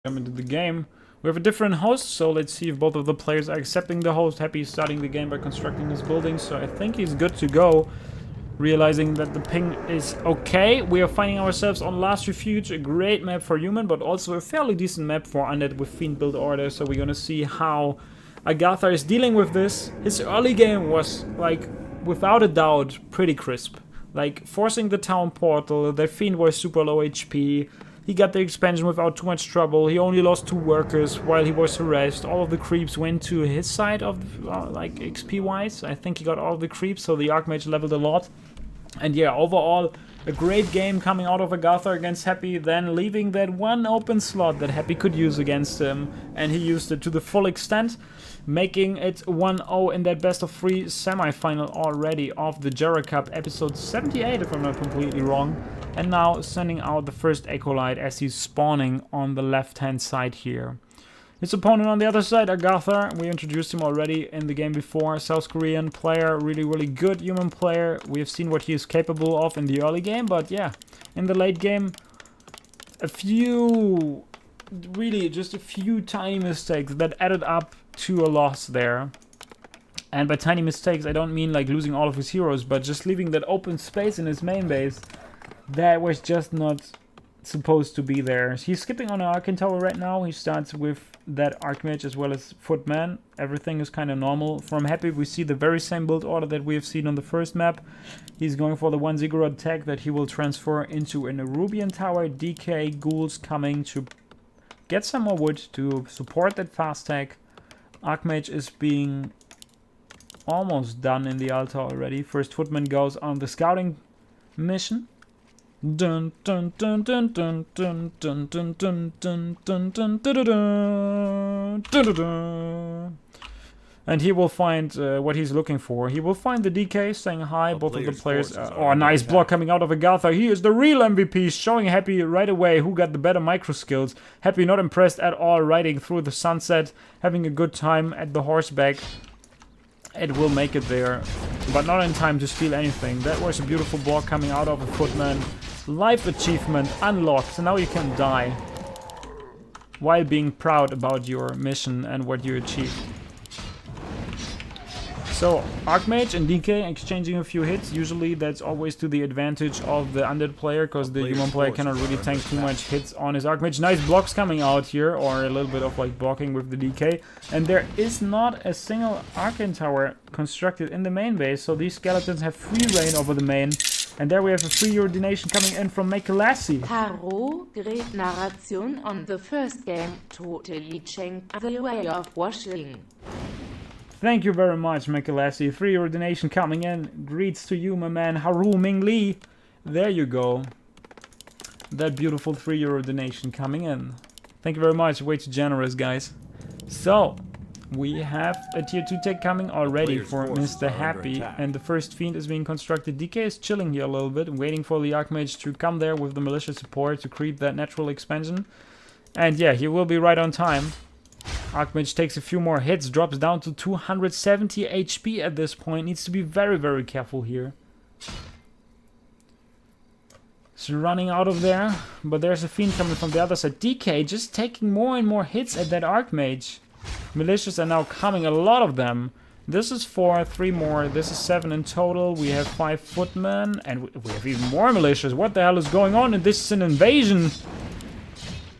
into the game. We have a different host, so let's see if both of the players are accepting the host. Happy is starting the game by constructing his building, so I think he's good to go. Realizing that the ping is okay. We are finding ourselves on Last Refuge, a great map for human, but also a fairly decent map for undead with Fiend build order, so we're gonna see how Agatha is dealing with this. His early game was, like, without a doubt, pretty crisp. Like, forcing the town portal, their Fiend was super low HP, he got the expansion without too much trouble, he only lost 2 workers while he was harassed, all of the creeps went to his side of, like, XP-wise. I think he got all of the creeps, so the Archmage leveled a lot. And yeah, overall, a great game coming out of Agatha against Happy, then leaving that one open slot that Happy could use against him, and he used it to the full extent, making it 1-0 in that best of 3 semi-final already of the GERA Cup, episode 78 if I'm not completely wrong. And now sending out the first Acolyte as he's spawning on the left-hand side here. His opponent on the other side, Agatha, we introduced him already in the game before. South Korean player, really good human player. We have seen what he is capable of in the early game, but yeah, in the late game, just a few tiny mistakes that added up to a loss there. And by tiny mistakes, I don't mean like losing all of his heroes, but just leaving that open space in his main base that was just not supposed to be there. He's skipping on an Arcane Tower right now. He starts with that Archmage as well as Footman. Everything is kind of normal. From Happy, we see the very same build order that we have seen on the first map. He's going for the 1 Ziggurat tech that he will transfer into an Erubian Tower. DK Ghouls coming to get some more wood to support that fast tech. Archmage is being almost done in the altar already. First Footman goes on the scouting mission. Dun dun dun dun dun dun dun dun dun dun dun dun dun dun. And he will find what he's looking for. He will find the DK saying hi. Both of the players. Oh, nice block coming out of Agatha. He is the real MVP, showing Happy right away who got the better micro skills. Happy not impressed at all, riding through the sunset, having a good time at the horseback. It will make it there, but not in time to steal anything. That was a beautiful block coming out of a Footman. Life achievement unlocked, so now you can die while being proud about your mission and what you achieved. So Archmage and DK exchanging a few hits. Usually that's always to the advantage of the undead player, because the human player cannot really tank too much hits on his Archmage. Nice blocks coming out here, or a little bit of like blocking with the DK. And there is not a single Arcane Tower constructed in the main base, so these skeletons have free reign over the main. And there we have a free donation coming in from Mekalasi. Haro, great narration on the first game, totally changed the way of watching. Thank you very much, Mekalasi. 3 donation coming in. Greets to you, my man, Haru Ming Lee. There you go. That beautiful 3 donation coming in. Thank you very much. Way too generous, guys. So, we have a tier 2 tech coming already for Mr. Happy, and the first Fiend is being constructed. DK is chilling here a little bit, waiting for the Archmage to come there with the militia support to creep that natural expansion. And yeah, he will be right on time. Archmage takes a few more hits, drops down to 270 HP at this point. Needs to be very careful here. He's running out of there, but there's a Fiend coming from the other side. DK just taking more and more hits at that Archmage. Militias are now coming, a lot of them. This is 4, 3 more, this is 7 in total. We have 5 footmen, and we have even more militias. What the hell is going on? And this is an invasion.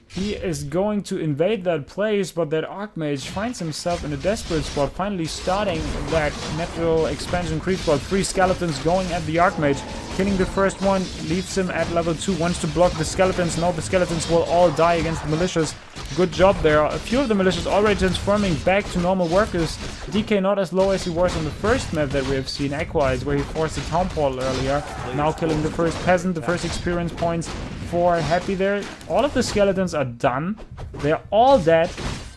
He is going to invade that place, but that Archmage finds himself in a desperate spot, finally starting that natural expansion creep spot. 3 skeletons going at the Archmage. Killing the first one, leaves him at level 2, wants to block the skeletons. Now the skeletons will all die against the militias. Good job there. A few of the militias already transforming back to normal workers. DK not as low as he was on the first map that we have seen, Equalize, where he forced the town portal earlier. Now killing the first peasant, the first experience points for Happy there. All of the skeletons are done. They're all dead,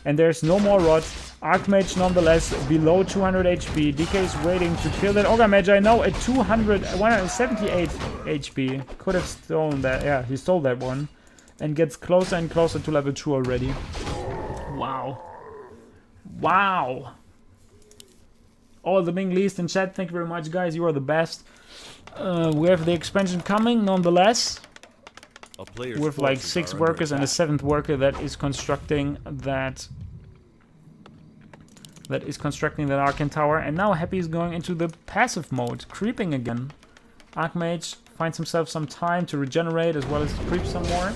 and there's no more rods. Archmage nonetheless below 200 HP. DK is waiting to kill that Ogre Mage. I know at 178 HP. Could have stolen that. Yeah, he stole that one. And gets closer and closer to level 2 already. Wow. Wow. All the Ming Least in chat. Thank you very much, guys. You are the best. We have the expansion coming nonetheless. with like 6 workers and a 7th worker that is constructing that Arcane Tower. And now Happy is going into the passive mode, creeping again. Archmage finds himself some time to regenerate as well as to creep some more.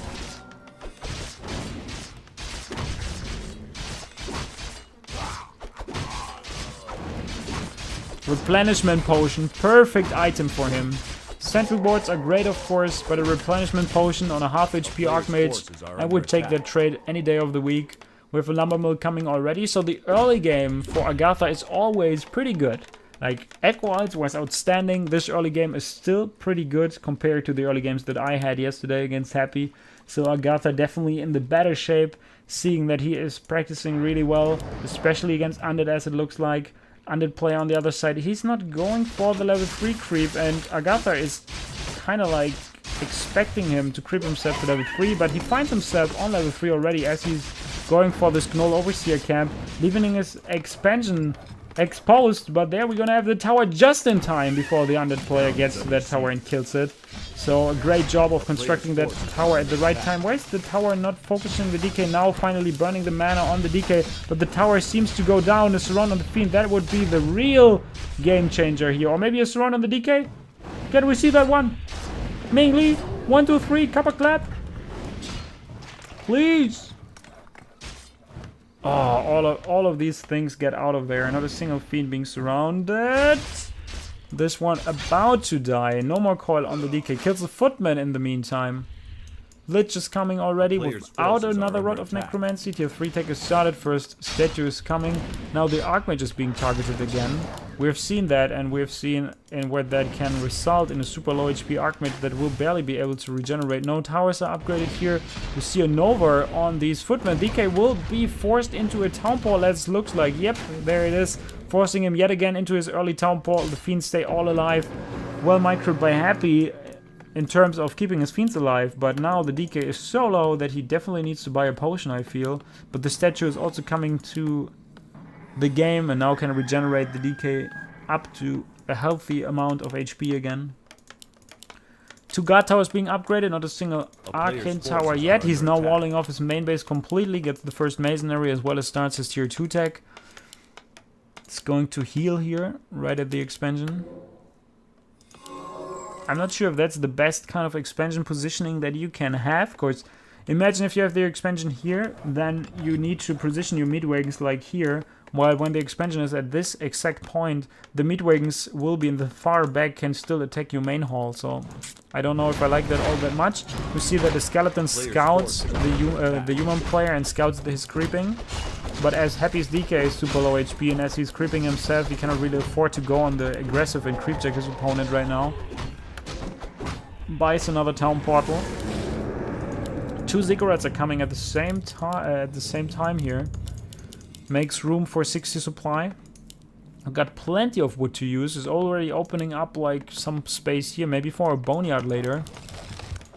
Replenishment potion, perfect item for him. Sentry boards are great, of course, but a replenishment potion on a half HP Archmage, I would take that trade any day of the week. We have a Lumber Mill coming already, so the early game for Agatha is always pretty good. Like, Echo Wilds was outstanding. This early game is still pretty good compared to the early games that I had yesterday against Happy. So Agatha definitely in the better shape, seeing that he is practicing really well, especially against Undead as it looks like. Undead player on the other side, he's not going for the level 3 creep, and Agatha is kind of like expecting him to creep himself to level 3, but he finds himself on level 3 already as he's going for this Gnoll Overseer camp, leaving his expansion exposed, but there we're gonna have the tower just in time before the Undead player gets to that tower and kills it. So a great job of constructing that tower at the right time. Why is the tower not focusing the DK now? Finally burning the mana on the DK, but the tower seems to go down. A surround on the Fiend, that would be the real game changer here. Or maybe a surround on the DK? Can we see that one? Ming Lee, 1, 2, 3, Kappa Clap. Please. Oh, all of these things get out of there. Not a single Fiend being surrounded. This one about to die. No more coil on the DK. Kills the Footman in the meantime. Lich is coming already without another Rod of Necromancy. Tier 3 tech is started. First statue is coming. Now the Archmage is being targeted again. We've seen that, and we've seen in what that can result in a super low HP Archmage that will barely be able to regenerate. No towers are upgraded here. We see a Nova on these Footmen. DK will be forced into a Town Portal, as looks like. Yep, there it is. Forcing him yet again into his early Town Portal. The Fiends stay all alive. Well microed by Happy in terms of keeping his Fiends alive, but now the DK is so low that he definitely needs to buy a potion, I feel. But the statue is also coming to the game and now can regenerate the DK up to a healthy amount of HP again. 2 guard towers being upgraded, not a single Arcane Tower yet. He's now walling off his main base completely, gets the first Masonry as well as starts his tier 2 tech. It's going to heal here, right at the expansion. I'm not sure if that's the best kind of expansion positioning that you can have. Of course, imagine if you have the expansion here, then you need to position your mid-wagons like here, while when the expansion is at this exact point, the mid-wagons will be in the far back, can still attack your main hall. So I don't know if I like that all that much. You see that the skeleton scouts the human player and scouts his creeping. But as Happy's DK is super low HP and as he's creeping himself, he cannot really afford to go on the aggressive and creep check his opponent right now. Buys another Town Portal. 2 Ziggurats are coming at the same time here. Makes room for 60 supply. I've got plenty of wood to use. Is already opening up like some space here, maybe for a boneyard later.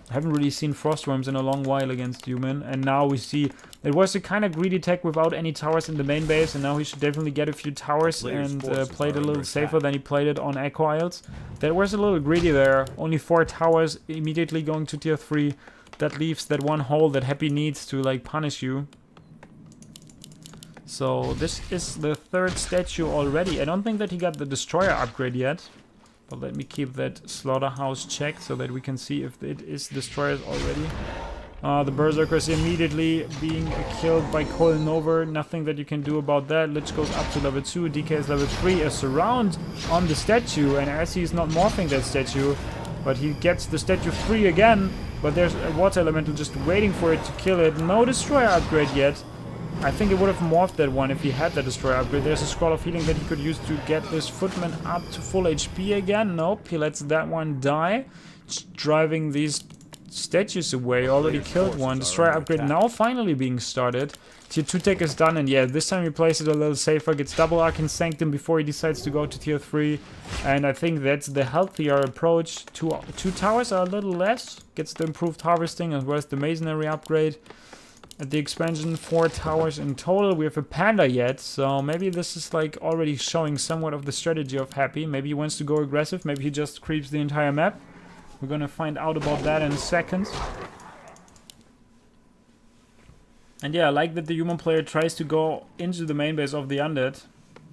I haven't really seen Frostworms in a long while against human, and now we see it was a kind of greedy tech without any towers in the main base, and now he should definitely get a few towers and play it a little safer than he played it on Echo Isles. That was a little greedy there. Only 4 towers immediately going to tier 3. That leaves that one hole that Happy needs to like punish you. So this is the 3rd statue already. I don't think that he got the Destroyer upgrade yet. But let me keep that Slaughterhouse checked so that we can see if it is Destroyers already. The Berserkers immediately being killed by Coil Nova. Nothing that you can do about that. Lich goes up to level 2. DK is level 3. A surround on the statue. And as he's not morphing that statue, but he gets the statue free again. But there's a Water Elemental just waiting for it to kill it. No Destroyer upgrade yet. I think it would have morphed that one if he had that Destroyer upgrade. There's a Scroll of Healing that he could use to get this Footman up to full HP again. Nope, he lets that one die. Just driving these statues away. Already killed one. Destroyer upgrade now finally being started. Tier 2 tech is done, and yeah, this time he plays it a little safer. Gets double Arcane Sanctum before he decides to go to tier 3. And I think that's the healthier approach. Two towers are a little less. Gets the improved harvesting as well as the Masonry upgrade. At the expansion, 4 towers in total. We have a Panda yet, so maybe this is like already showing somewhat of the strategy of Happy. Maybe he wants to go aggressive. Maybe he just creeps the entire map. We're gonna find out about that in a second. And yeah, I like that the human player tries to go into the main base of the undead.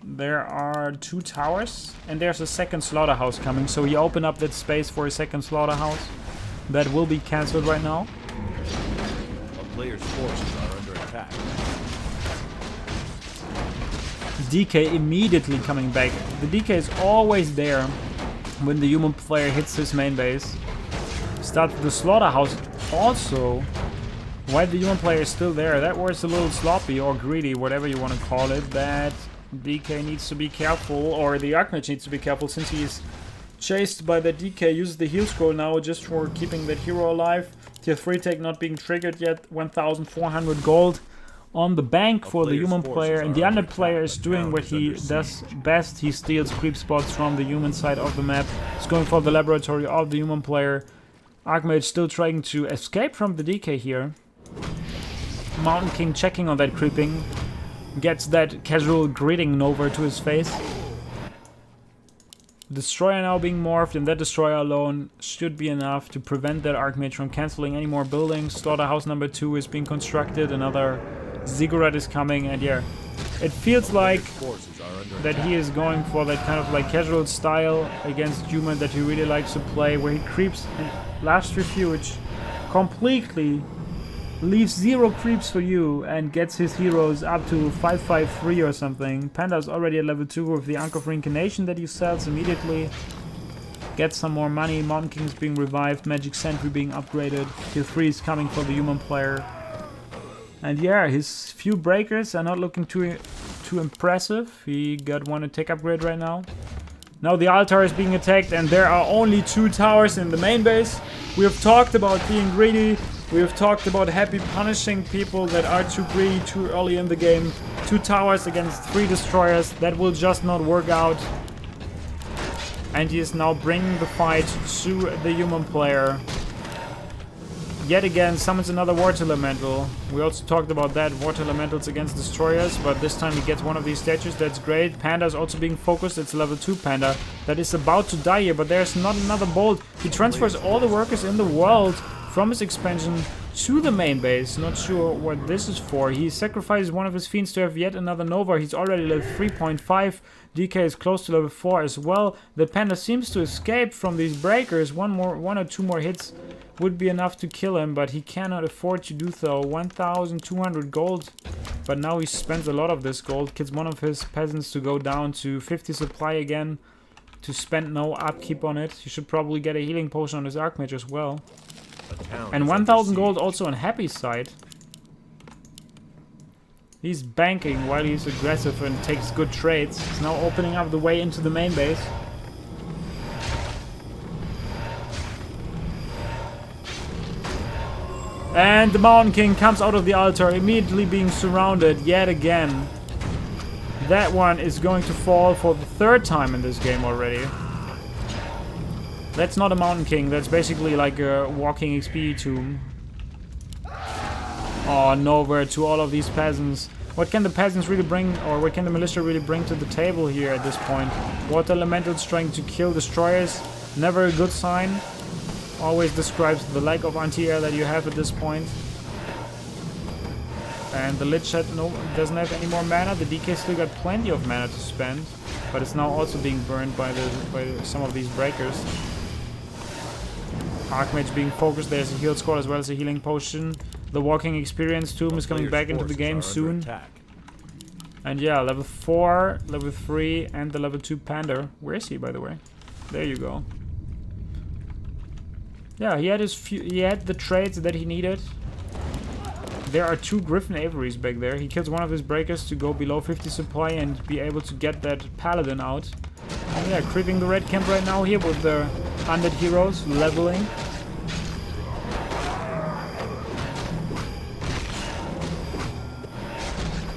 There are 2 towers, and there's a second slaughterhouse coming, so he opened up that space for a second slaughterhouse. That will be cancelled right now. A player's forces are under attack. DK immediately coming back. The DK is always there when the human player hits his main base. Start the slaughterhouse also. Why the human player is still there? That was a little sloppy or greedy, whatever you want to call it. That DK needs to be careful, or the Archmage needs to be careful, since he's chased by the DK. Uses the heal scroll now just for keeping that hero alive. Tier 3 take not being triggered yet. 1,400 gold on the bank for the human player, and the undead player is doing what he does best. He steals creep spots from the human side of the map. He's going for the laboratory of the human player. Archmage still trying to escape from the DK here. Mountain King checking on that creeping. Gets that casual greeting Nova to his face. Destroyer now being morphed, and that Destroyer alone should be enough to prevent that Archmage from cancelling any more buildings. Slaughterhouse number 2 is being constructed, another Ziggurat is coming, and yeah, it feels like that he is going for that kind of like casual style against human that he really likes to play, where he creeps in last Refuge, completely leaves 0 creeps for you and gets his heroes up to 553 or something. Panda's already at level 2 with the Anchor of Reincarnation that he sells immediately. Gets some more money. Mountain King is being revived. Magic Sentry being upgraded. Tier 3 is coming for the human player. And yeah, his few breakers are not looking too impressive. He got one attack upgrade right now. Now the altar is being attacked, and there are only 2 towers in the main base. We have talked about being greedy. We have talked about Happy punishing people that are too greedy too early in the game. 2 towers against 3 destroyers. That will just not work out. And he is now bringing the fight to the human player. Yet again, summons another Water Elemental. We also talked about that, Water Elementals against Destroyers, but this time he gets one of these statues. That's great. Panda is also being focused. It's level 2 Panda that is about to die here, but there's not another bolt. He transfers all the workers in the world from his expansion to the main base. Not sure what this is for. He sacrifices one of his fiends to have yet another Nova. He's already level 3.5. DK is close to level 4 as well. The Panda seems to escape from these breakers. One or two more hits would be enough to kill him, but he cannot afford to do so. 1,200 gold. But now he spends a lot of this gold. Kills one of his peasants to go down to 50 supply again. To spend no upkeep on it. He should probably get a healing potion on his Archmage as well. And 1,000 gold also on Happy's side. He's banking while he's aggressive and takes good trades. He's now opening up the way into the main base. And the Mountain King comes out of the altar, immediately being surrounded yet again. That one is going to fall for the 3rd time in this game already. That's not a Mountain King, that's basically like a walking XP tomb. Oh, nowhere to all of these peasants. What can the peasants really bring, or what can the militia really bring to the table here at this point? Water Elementals trying to kill destroyers, never a good sign. Always describes the lack of anti-air that you have at this point. And the Lich doesn't have any more mana. The DK still got plenty of mana to spend, but it's now also being burned by some of these breakers. Archmage being focused. There's a heal squad as well as a healing potion. The walking experience tomb is coming back into the game soon. And yeah, level 4, level 3, and the level 2 Panda. Where is he, by the way? There you go. Yeah, he had the trades that he needed. There are 2 Griffin Aviaries back there. He kills one of his breakers to go below 50 supply and be able to get that Paladin out. And yeah, creeping the red camp right now here with the undead heroes leveling.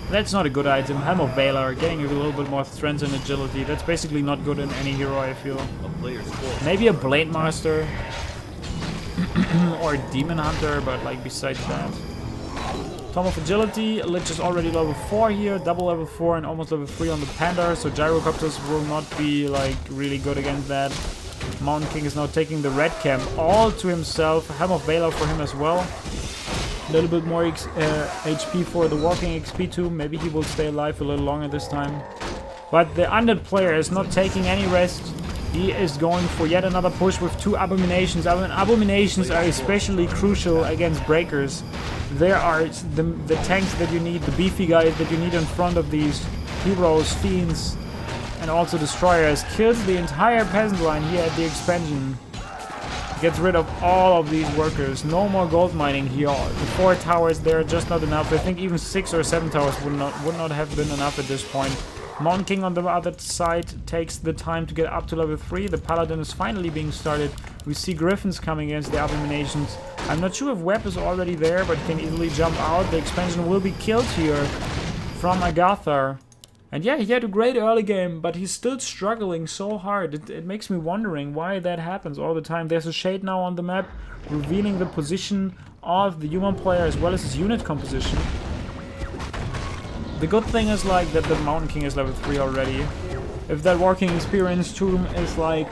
That's not a good item. Helm of Valor, getting a little bit more strength and agility. That's basically not good in any hero, I feel. Maybe a Blade Master. Or a Demon Hunter, but like besides that. Tome of Agility, Lich is already level 4 here, double level 4 and almost level 3 on the Panda, so Gyrocopters will not be like really good against that. Mountain King is now taking the red camp all to himself, Helm of Valor for him as well. A little bit more HP for the walking XP too. Maybe he will stay alive a little longer this time. But the undead player is not taking any rest. He is going for yet another push with 2 abominations. Abominations are especially crucial against breakers. There are the tanks that you need, the beefy guys that you need in front of these heroes, fiends, and also destroyers. Kills the entire peasant line here at the expansion. Gets rid of all of these workers. No more gold mining here. The 4 towers there are just not enough. I think even 6 or 7 towers would not have been enough at this point. Mountain King on the other side takes the time to get up to level 3. The Paladin is finally being started. We see Griffins coming against the Abominations. I'm not sure if Web is already there, but he can easily jump out. The expansion will be killed here from Agatha. And yeah, he had a great early game, but he's still struggling so hard. It makes me wondering why that happens all the time. There's a shade now on the map, revealing the position of the human player as well as his unit composition. The good thing is like that the Mountain King is level 3 already. If that walking experience tomb is like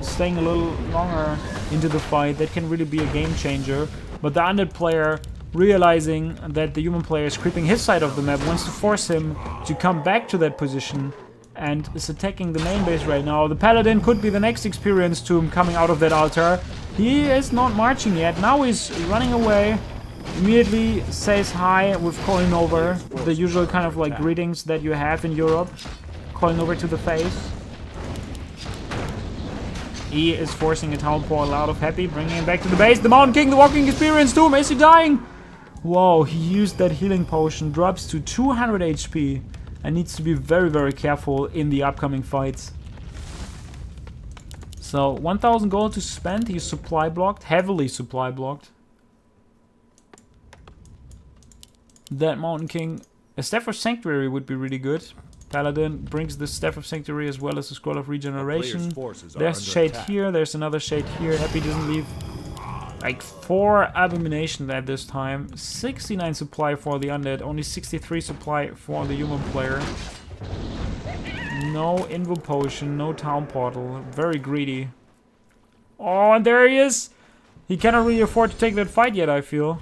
staying a little longer into the fight, that can really be a game changer. But the undead player, realizing that the human player is creeping his side of the map, wants to force him to come back to that position and is attacking the main base right now. The Paladin could be the next experience tomb coming out of that altar. He is not marching yet. Now he's running away. Immediately says hi with calling over. The usual kind of like greetings that you have in Europe. Calling over to the face. He is forcing a town portal out of Happy, bringing him back to the base. The Mountain King, the walking experience tomb. Is he dying? Whoa, he used that healing potion. Drops to 200 HP. And needs to be very, very careful in the upcoming fights. So, 1000 gold to spend. He's supply blocked. Heavily supply blocked. That Mountain King. A Staff of Sanctuary would be really good. Paladin brings the Staff of Sanctuary as well as the Scroll of Regeneration. There's shade attack. Here, there's another shade here. Happy doesn't leave like 4 abomination at this time. 69 supply for the undead, only 63 supply for the human player. No Invo Potion, no Town Portal. Very greedy. Oh, and there he is! He cannot really afford to take that fight yet, I feel.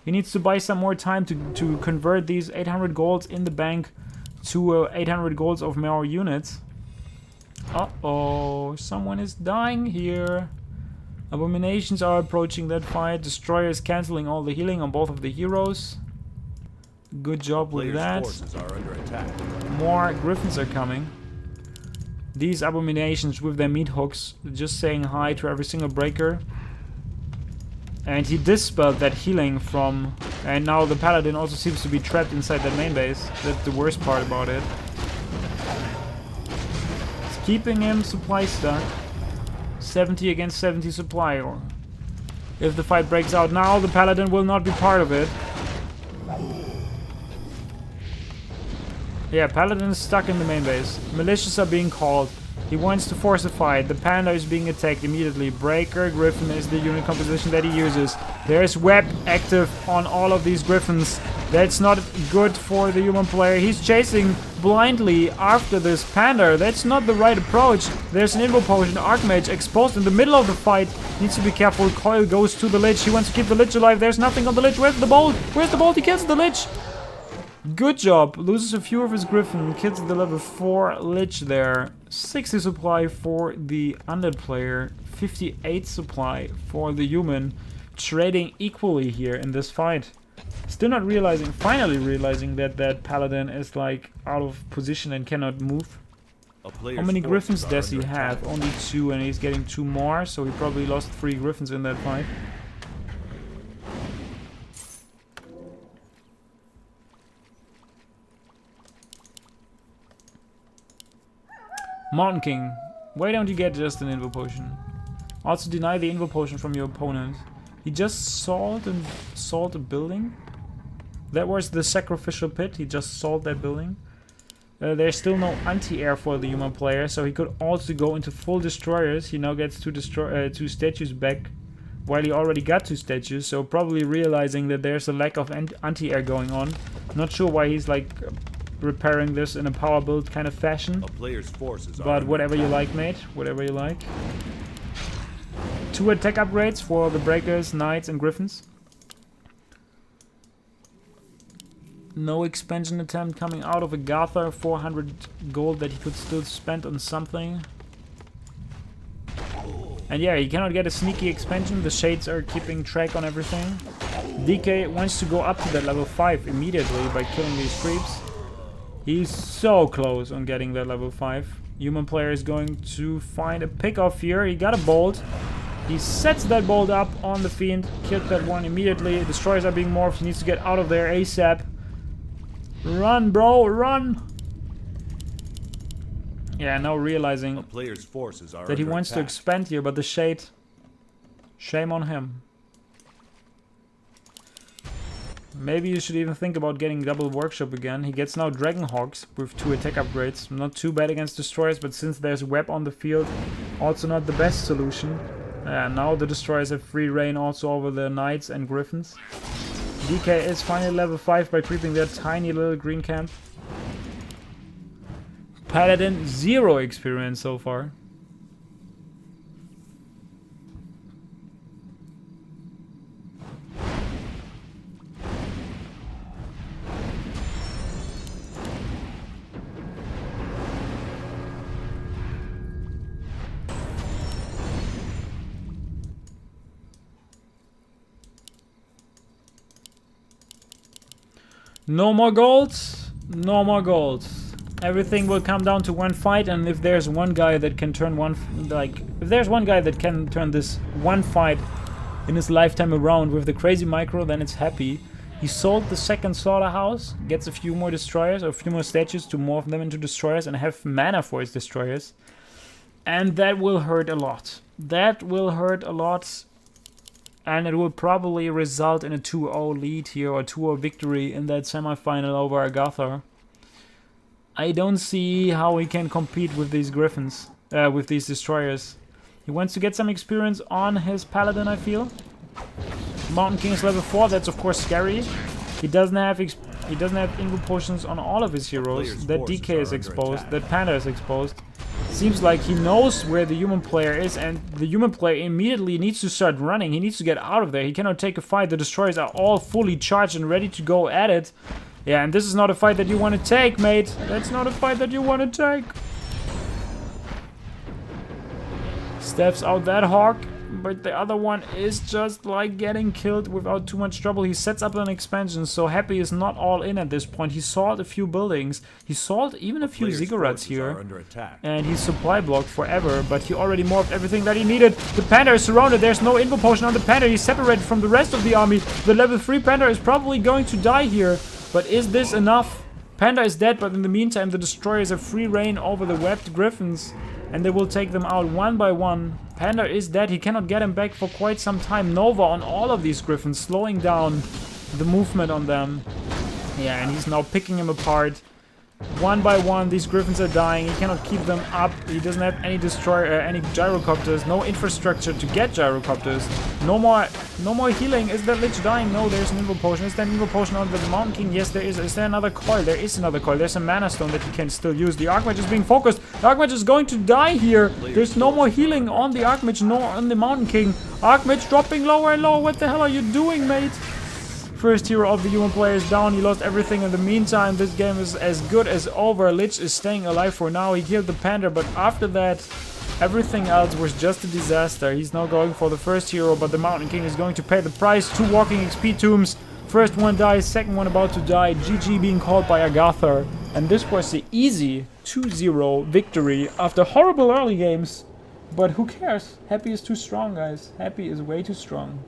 He needs to buy some more time to convert these 800 golds in the bank to 800 golds of more units. Uh-oh, someone is dying here. Abominations are approaching that fight. Destroyer is cancelling all the healing on both of the heroes. Good job with that. More Griffins are coming. These Abominations with their meat hooks just saying hi to every single breaker. And he dispelled that healing from... And now the Paladin also seems to be trapped inside that main base. That's the worst part about it. It's keeping him supply stuck. 70 against 70 supply. Or if the fight breaks out now, the Paladin will not be part of it. Yeah, Paladin is stuck in the main base. Militias are being called. He wants to force a fight. The Panda is being attacked immediately. Breaker Griffin is the unit composition that he uses. There's Web active on all of these Griffins. That's not good for the human player. He's chasing blindly after this Panda. That's not the right approach. There's an Invo Potion. Archmage exposed in the middle of the fight. Needs to be careful. Coil goes to the Lich. He wants to keep the Lich alive. There's nothing on the Lich. Where's the bolt? Where's the bolt? He kills the Lich. Good job. Loses a few of his Griffin. Kills the level 4 Lich there. 60 supply for the undead player. 58 supply for the human. Trading equally here in this fight. Still not realizing, finally realizing that that Paladin is like out of position and cannot move. How many Griffins does he have? Only 2, and he's getting 2 more. So he probably lost 3 Griffins in that fight. Mountain King, why don't you get just an Invo Potion? Also deny the Invo Potion from your opponent. He just salt a building. That was the sacrificial pit. He just salt that building. There's still no anti-air for the human player, so he could also go into full destroyers. He now gets 2 statues back, while he already got 2 statues. So probably realizing that there's a lack of anti-air going on. Not sure why he's like repairing this in a power build kind of fashion. But whatever you like, mate. Whatever you like. 2 attack upgrades for the Breakers, Knights and Griffins. No expansion attempt coming out of Agatha. 400 gold that he could still spend on something. And yeah, he cannot get a sneaky expansion. The shades are keeping track on everything. DK wants to go up to that level 5 immediately by killing these creeps. He's so close on getting that level 5. Human player is going to find a pick-off here. He got a bolt. He sets that bolt up on the Fiend. Killed that one immediately. Destroyers are being morphed. He needs to get out of there ASAP. Run, bro, run! Yeah, now realizing Player's forces are that he under wants to attack. expand here, but the Shade... Shame on him. Maybe you should even think about getting double workshop again. He gets now Dragonhawks with 2 attack upgrades. Not too bad against destroyers, but since there's web on the field, also not the best solution. Now the destroyers have free reign also over the knights and griffins. DK is finally level 5 by creeping their tiny little green camp. Paladin, 0 experience so far. No more gold, no more gold. Everything will come down to one fight, and if there's one guy that can turn this one fight in his lifetime around with the crazy micro, then it's Happy. He sold the second slaughterhouse, gets a few more destroyers, or a few more statues to morph them into destroyers and have mana for his destroyers. And that will hurt a lot. That will hurt a lot. And it will probably result in a 2-0 lead here, or 2-0 victory in that semifinal over Agatha. I don't see how he can compete with these griffins, with these destroyers. He wants to get some experience on his paladin, I feel. Mountain King is level 4, that's of course scary. He doesn't have ingo potions on all of his heroes. That DK is exposed, that Panda is exposed. Seems like he knows where the human player is, and the human player immediately needs to start running. He needs to get out of there. He cannot take a fight. The destroyers are all fully charged and ready to go at it. Yeah, and this is not a fight that you want to take, mate. That's not a fight that you want to take. Steps out that hawk, but the other one is just like getting killed without too much trouble. He sets up an expansion, so Happy is not all in at this point. He sold a few buildings. He sold even a few ziggurats here. And he's supply blocked forever, but he already morphed everything that he needed. The Panda is surrounded. There's no info potion on the Panda. He's separated from the rest of the army. The level 3 Panda is probably going to die here. But is this enough? Panda is dead, but in the meantime the destroyers have free reign over the webbed griffins. And they will take them out one by one. Panda is dead. He cannot get him back for quite some time. Nova on all of these griffins, slowing down the movement on them. Yeah, and he's now picking them apart. One by one, these griffins are dying. He cannot keep them up. He doesn't have any any gyrocopters. No infrastructure to get gyrocopters. No more healing. Is that Lich dying? No, there's an info potion. Is there an info potion on the Mountain King? Yes, there is. Is there another coil? There is another coil. There's a mana stone that he can still use. The Archmage is being focused. The Archmage is going to die here. There's no more healing on the Archmage nor on the Mountain King. Archmage dropping lower and lower. What the hell are you doing, mate? First hero of the human player is down. He lost everything in the meantime. This game is as good as over. Lich is staying alive for now. He killed the Panda, but after that, everything else was just a disaster. He's now going for the first hero, but the Mountain King is going to pay the price. 2 walking XP tombs. First one dies, second one about to die. GG being called by Agatha. And this was the easy 2-0 victory after horrible early games. But who cares? Happy is too strong, guys. Happy is way too strong.